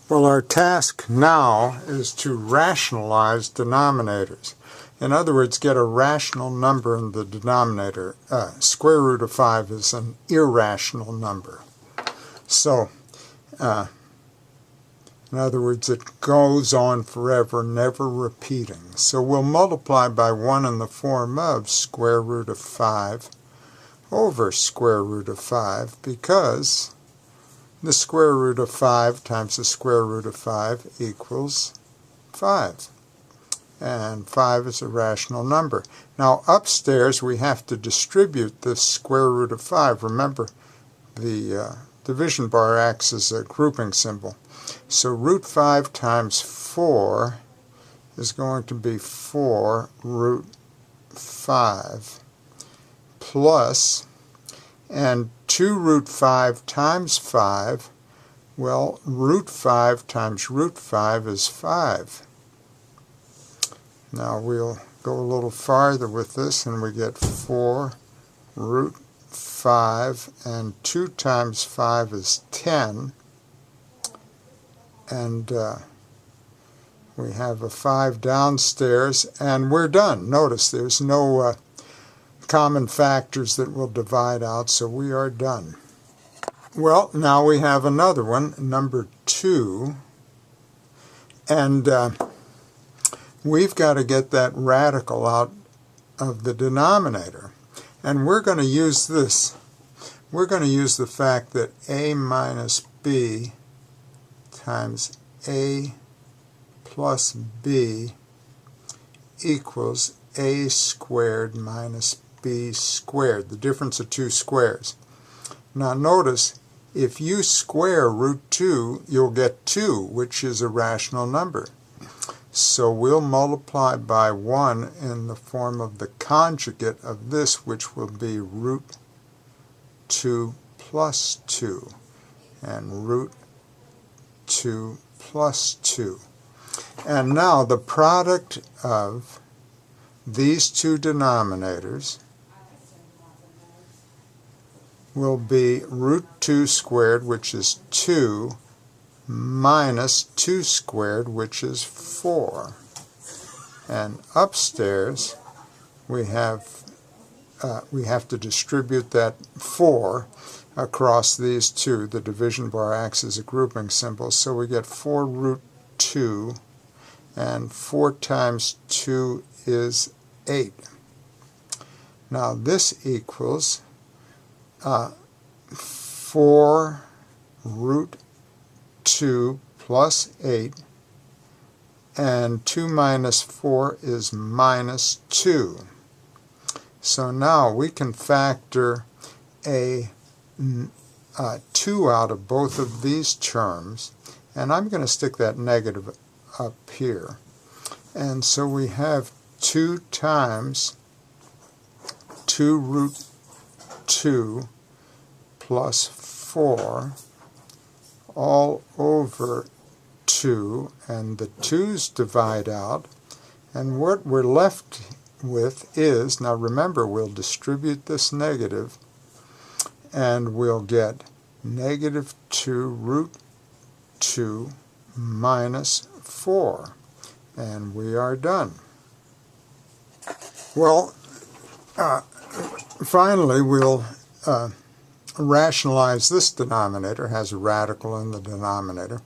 Well, our task now is to rationalize denominators. In other words, get a rational number in the denominator. Square root of 5 is an irrational number. So, in other words, it goes on forever, never repeating. So we'll multiply by 1 in the form of square root of 5 over square root of 5, because the square root of 5 times the square root of 5 equals 5. And 5 is a rational number. Now upstairs we have to distribute this square root of 5. Remember, the division bar acts as a grouping symbol. So root 5 times 4 is going to be 4 root 5 plus, and 2 root 5 times 5, well, root 5 times root 5 is 5. Now we'll go a little farther with this, and we get 4 root 5, and 2 times 5 is 10, and we have a 5 downstairs, and we're done. Notice there's no common factors that will divide out, so we are done. Well, now we have another one, number 2, and we've got to get that radical out of the denominator. And we're going to use this. We're going to use the fact that a minus b times a plus b equals a squared minus b squared, the difference of two squares. Now notice, if you square root 2, you'll get 2, which is a rational number. So we'll multiply by 1 in the form of the conjugate of this, which will be root 2 plus 2, and root 2 plus 2. And now the product of these two denominators will be root 2 squared, which is 2, minus 2 squared, which is 4. And upstairs we have to distribute that 4 across these two. The division bar acts as a grouping symbol, so we get 4 root 2, and 4 times 2 is 8. Now this equals 4 root 2 plus 8, and 2 minus 4 is minus 2. So now we can factor a 2 out of both of these terms, and I'm going to stick that negative up here. And so we have 2 times 2 root 2 plus 4 all over 2, and the 2's divide out, and what we're left with is, now remember, we'll distribute this negative, and we'll get negative 2 root 2 minus 4, and we are done. Well, finally we'll rationalize this denominator. It has a radical in the denominator,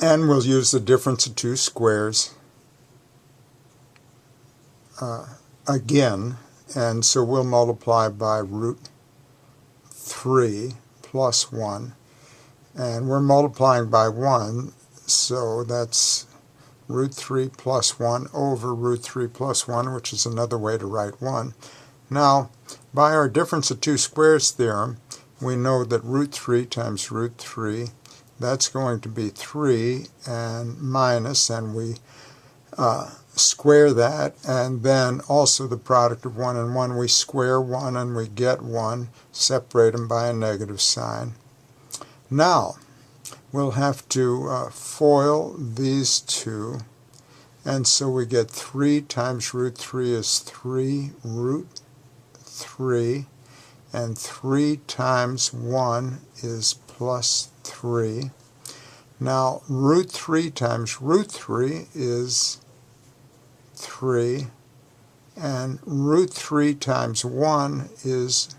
and we'll use the difference of two squares again, and so we'll multiply by root 3 plus 1, and we're multiplying by 1, so that's root 3 plus 1 over root 3 plus 1, which is another way to write 1. Now, by our difference of two squares theorem, we know that root 3 times root 3, that's going to be 3 and minus, and we square that, and then also the product of 1 and 1, we square 1 and we get 1, separate them by a negative sign. Now, we'll have to FOIL these two, and so we get 3 times root 3 is 3 root 3, and 3 times 1 is plus 3. Now, root 3 times root 3 is 3, and root 3 times 1 is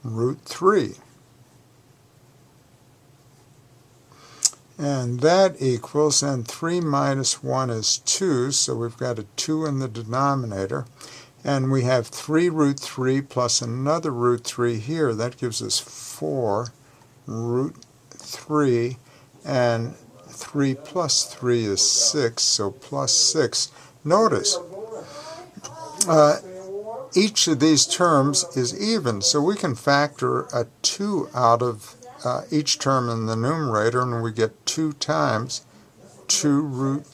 root 3. And that equals, and 3 minus 1 is 2, so we've got a 2 in the denominator. And we have 3 root 3 plus another root 3 here. That gives us 4 root 3, and 3 plus 3 is 6, so plus 6. Notice, each of these terms is even, so we can factor a 2 out of each term in the numerator, and we get 2 times 2 root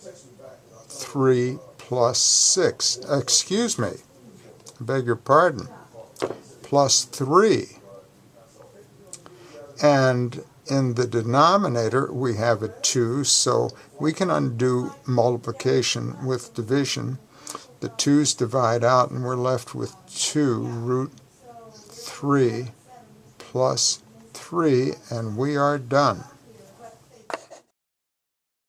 3 plus 6. Excuse me, I beg your pardon, plus 3. And in the denominator we have a 2, so we can undo multiplication with division. The 2's divide out, and we're left with 2 root 3 plus 3, and we are done.